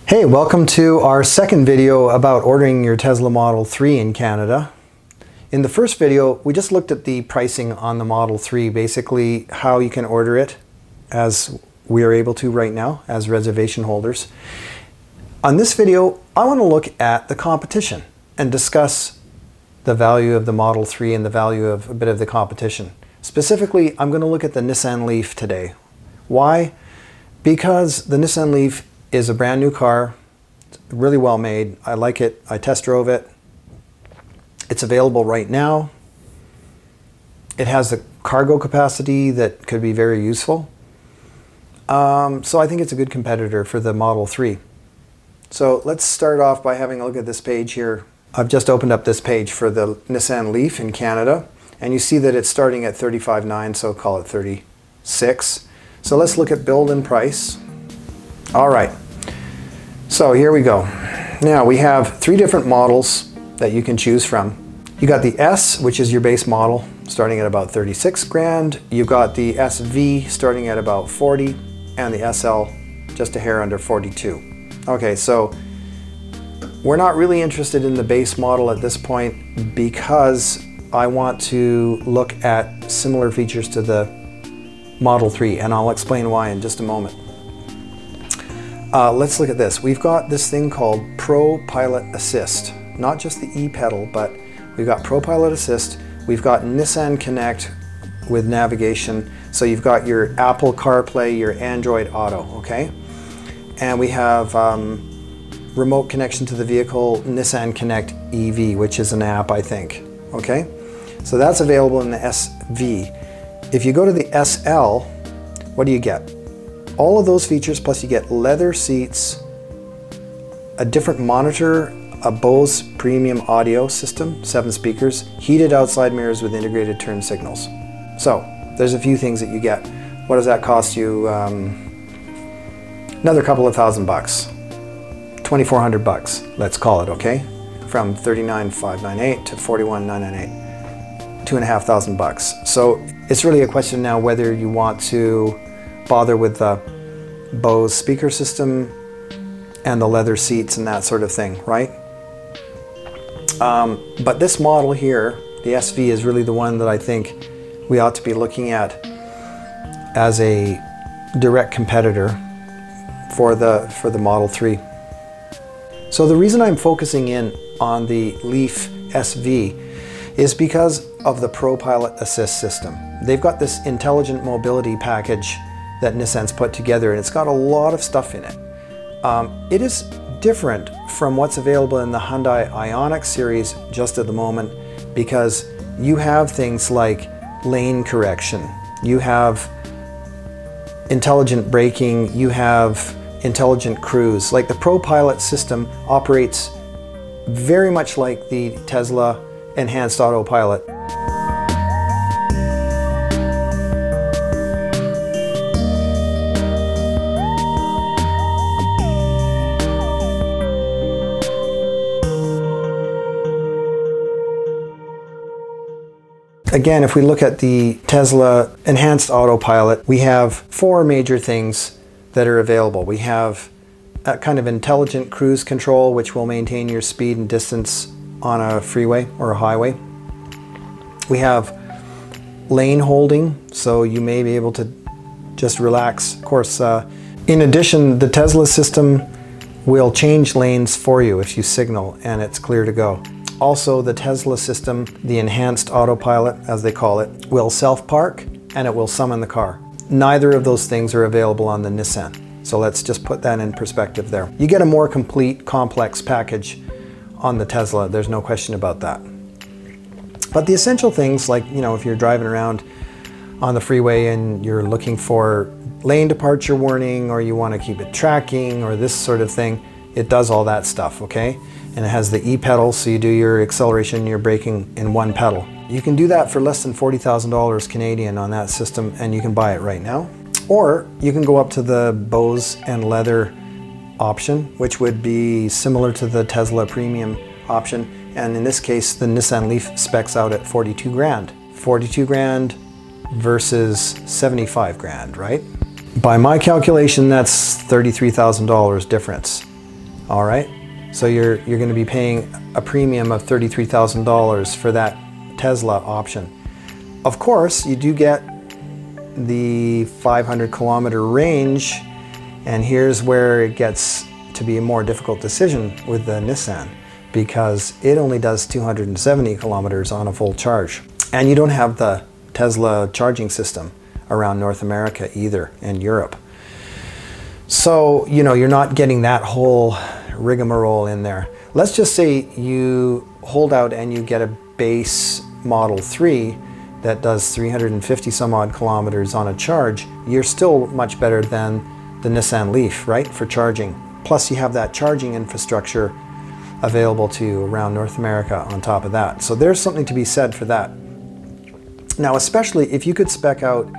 Hey, welcome to our second video about ordering your Tesla Model 3 in Canada. In the first video, we just looked at the pricing on the Model 3, basically how you can order it as we are able to right now as reservation holders. On this video, I want to look at the competition and discuss the value of the Model 3 and the value of a bit of the competition. Specifically, I'm going to look at the Nissan Leaf today. Why? Because the Nissan Leaf is a brand new car. It's really well made. I like it. I test drove it. It's available right now. It has the cargo capacity that could be very useful. So I think it's a good competitor for the Model 3. So let's start off by having a look at this page here. I've just opened up this page for the Nissan Leaf in Canada, and you see that it's starting at $35,900, so call it $36,000. So let's look at build and price. All right, so here we go. Now we have three different models that you can choose from. You got the S, which is your base model, starting at about 36 grand. You've got the SV starting at about 40, and the SL just a hair under 42. Okay, so we're not really interested in the base model at this point because I want to look at similar features to the Model 3, and I'll explain why in just a moment. Let's look at this. We've got this thing called Pro Pilot Assist. Not just the e-pedal, but we've got Pro Pilot Assist. We've got Nissan Connect with navigation. So you've got your Apple CarPlay, your Android Auto, okay? And we have remote connection to the vehicle, Nissan Connect EV, which is an app, I think, okay? So that's available in the SV. If you go to the SL, what do you get? All of those features, plus you get leather seats, a different monitor, a Bose premium audio system, 7 speakers, heated outside mirrors with integrated turn signals. So there's a few things that you get. What does that cost you? Another couple of $1,000, $2,400, let's call it, okay? From $39,598 to $41,998, $2,500. So it's really a question now whether you want to bother with the Bose speaker system and the leather seats and that sort of thing, right? But this model here, the SV, is really the one that I think we ought to be looking at as a direct competitor for the Model 3. So the reason I'm focusing in on the Leaf SV is because of the Pro Pilot Assist system. They've got this intelligent mobility package that Nissan's put together, and it's got a lot of stuff in it. It is different from what's available in the Hyundai Ioniq series just at the moment because you have things like lane correction, you have intelligent braking, you have intelligent cruise. Like the Pro Pilot system operates very much like the Tesla Enhanced Autopilot. Again, if we look at the Tesla Enhanced Autopilot, we have 4 major things that are available. We have a kind of intelligent cruise control, which will maintain your speed and distance on a freeway or a highway. We have lane holding, so you may be able to just relax. Of course, in addition, the Tesla system will change lanes for you if you signal and it's clear to go. Also, the Tesla system, the Enhanced Autopilot, as they call it, will self-park and it will summon the car. Neither of those things are available on the Nissan. So let's just put that in perspective there. You get a more complete, complex package on the Tesla, there's no question about that. But the essential things, like, you know, if you're driving around on the freeway and you're looking for lane departure warning, or you want to keep it tracking, or this sort of thing, it does all that stuff, okay? And it has the e-pedal, so you do your acceleration and your braking in one pedal. You can do that for less than $40,000 Canadian on that system, and you can buy it right now. Or you can go up to the Bose and leather option, which would be similar to the Tesla premium option. And in this case, the Nissan Leaf specs out at 42 grand. 42 grand versus 75 grand, right? By my calculation, that's $33,000 difference. All right, so you're going to be paying a premium of $33,000 for that Tesla option. Of course, you do get the 500 kilometer range, and here's where it gets to be a more difficult decision with the Nissan, because it only does 270 kilometers on a full charge. And you don't have the Tesla charging system around North America either, and Europe. So, you know, you're not getting that whole rigmarole in there. Let's just say you hold out and you get a base Model 3 that does 350 some odd kilometers on a charge. You're still much better than the Nissan Leaf, right, for charging. Plus you have that charging infrastructure available to you around North America on top of that. So there's something to be said for that. Now, especially if you could spec out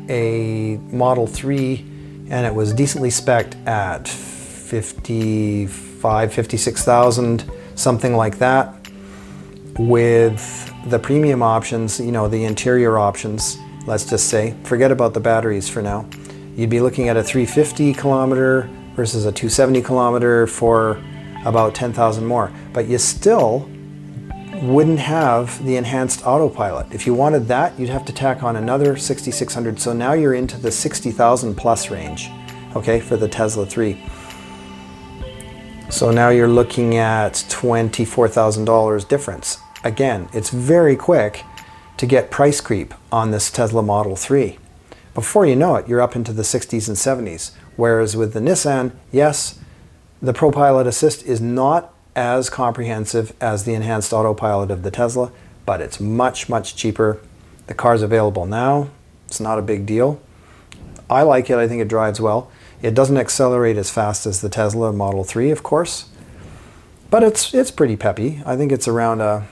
a Model 3 and it was decently spec'd at 55, 56,000, something like that, with the premium options, you know, the interior options, let's just say, forget about the batteries for now. You'd be looking at a 350 kilometer versus a 270 kilometer for about 10,000 more. But you still wouldn't have the enhanced autopilot. If you wanted that, you'd have to tack on another 6,600. So now you're into the 60,000 plus range, okay, for the Tesla 3. So now you're looking at $24,000 difference. Again, it's very quick to get price creep on this Tesla Model 3. Before you know it, you're up into the 60s and 70s. Whereas with the Nissan, yes, the ProPilot Assist is not as comprehensive as the enhanced autopilot of the Tesla, but it's much, much cheaper. The car's available now. It's not a big deal. I like it. I think it drives well. It doesn't accelerate as fast as the Tesla Model 3, of course, but it's pretty peppy. I think it's around I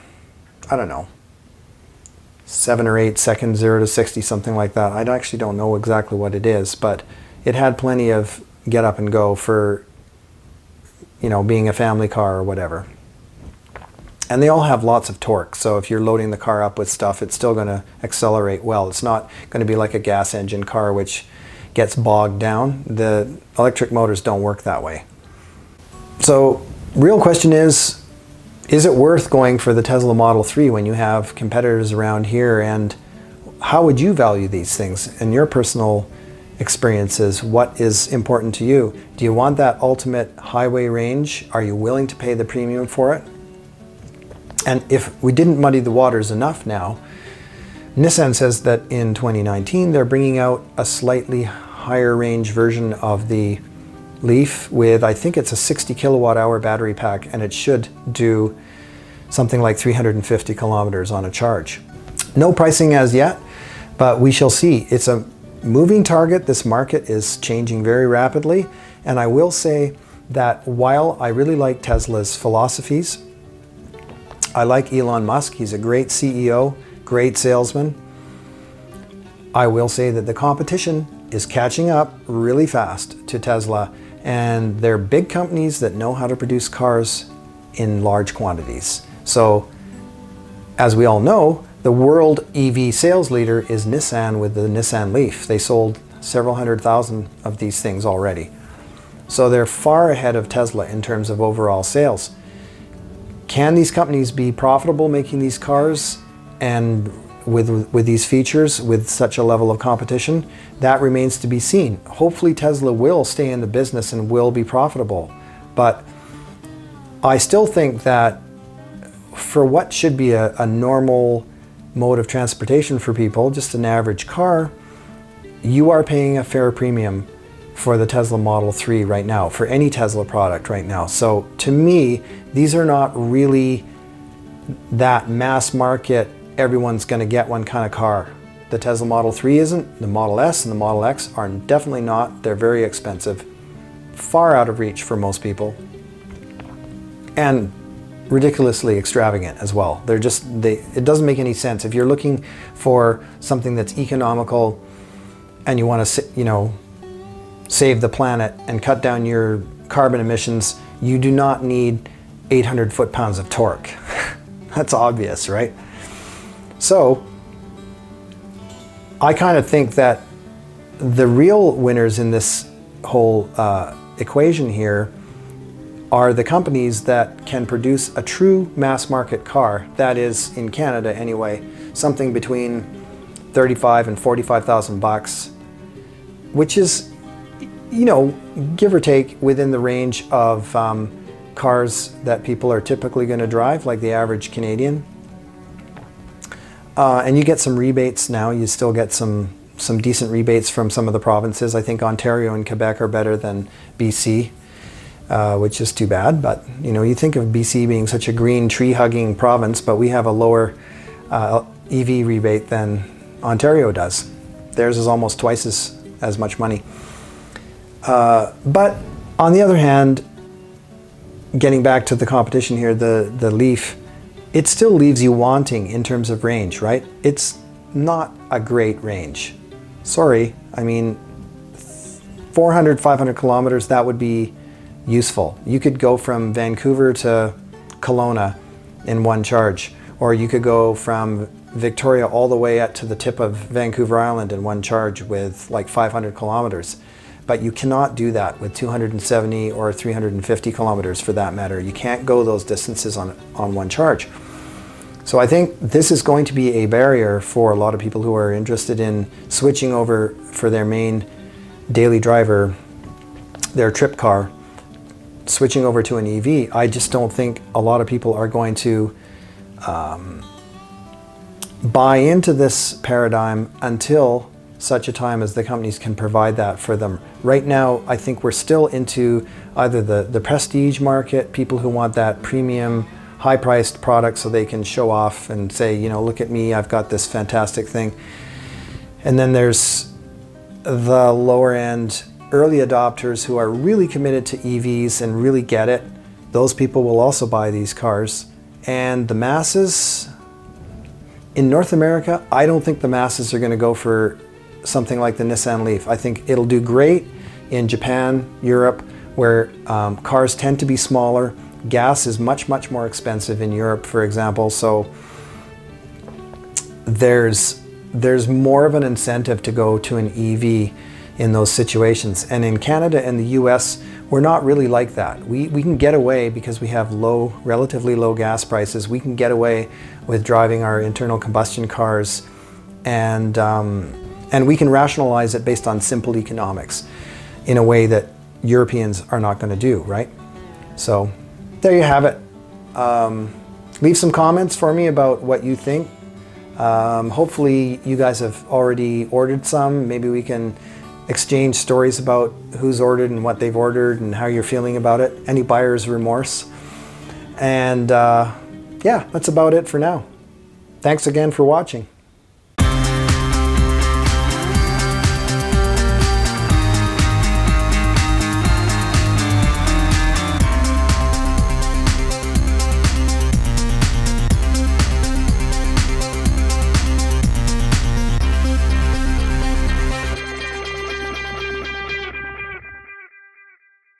don't know, 7 or 8 seconds, 0 to 60, something like that. I actually don't know exactly what it is, but it had plenty of get up and go for, you know, being a family car or whatever. And they all have lots of torque, so if you're loading the car up with stuff, it's still going to accelerate well. It's not going to be like a gas engine car which gets bogged down. The electric motors don't work that way. So, real question is it worth going for the Tesla Model 3 when you have competitors around here? And how would you value these things in your personal experiences? What is important to you? Do you want that ultimate highway range? Are you willing to pay the premium for it? And if we didn't muddy the waters enough now, Nissan says that in 2019 they're bringing out a slightly higher range version of the Leaf with, I think it's a 60 kilowatt hour battery pack, and it should do something like 350 kilometers on a charge. No pricing as yet, but we shall see. It's a moving target. This market is changing very rapidly, and I will say that while I really like Tesla's philosophies, I like Elon Musk. He's a great CEO, great salesman. I will say that the competition is catching up really fast to Tesla, and they're big companies that know how to produce cars in large quantities. So, as we all know, the world EV sales leader is Nissan with the Nissan Leaf. They sold several 100,000 of these things already. So they're far ahead of Tesla in terms of overall sales. Can these companies be profitable making these cars and with these features, with such a level of competition? That remains to be seen. Hopefully Tesla will stay in the business and will be profitable. But I still think that for what should be a normal mode of transportation for people, just an average car, you are paying a fair premium for the Tesla Model 3 right now, for any Tesla product right now. So to me, these are not really that mass market, everyone's going to get one kind of car. The Tesla Model 3 isn't. The Model S and the Model X are definitely not. They're very expensive, far out of reach for most people, and ridiculously extravagant as well. It doesn't make any sense. If you're looking for something that's economical and you want to, you know, save the planet and cut down your carbon emissions, you do not need 800 foot-pounds of torque. That's obvious, right? So I kind of think that the real winners in this whole equation here are the companies that can produce a true mass market car, that is in Canada anyway, something between 35 and 45,000 bucks, which is, you know, give or take within the range of cars that people are typically going to drive, like the average Canadian. And you get some rebates now. You still get some decent rebates from some of the provinces. I think Ontario and Quebec are better than BC, which is too bad. But you know, you think of BC being such a green, tree-hugging province, but we have a lower EV rebate than Ontario does. Theirs is almost twice as much money. But on the other hand, getting back to the competition here, the Leaf, it still leaves you wanting in terms of range, right? It's not a great range. Sorry, I mean, 400, 500 kilometers, that would be useful. You could go from Vancouver to Kelowna in one charge, or you could go from Victoria all the way up to the tip of Vancouver Island in one charge with like 500 kilometers. But you cannot do that with 270 or 350 kilometers for that matter. You can't go those distances on one charge. So I think this is going to be a barrier for a lot of people who are interested in switching over for their main daily driver, their trip car, switching over to an EV. I just don't think a lot of people are going to buy into this paradigm until such a time as the companies can provide that for them. Right now, I think we're still into either the prestige market, people who want that premium, high-priced product so they can show off and say, you know, look at me, I've got this fantastic thing. And then there's the lower-end early adopters who are really committed to EVs and really get it. Those people will also buy these cars. And the masses, in North America, I don't think the masses are going to go for something like the Nissan Leaf. I think it'll do great in Japan, Europe, where cars tend to be smaller. Gas is much, much more expensive in Europe, for example, so there's more of an incentive to go to an EV in those situations. And in Canada and the US, we're not really like that. We can get away, because we have relatively low gas prices, we can get away with driving our internal combustion cars, and we can rationalize it based on simple economics in a way that Europeans are not going to do, right? So there you have it. Leave some comments for me about what you think. Hopefully you guys have already ordered some. Maybe we can exchange stories about who's ordered and what they've ordered and how you're feeling about it. Any buyer's remorse. And yeah, that's about it for now. Thanks again for watching.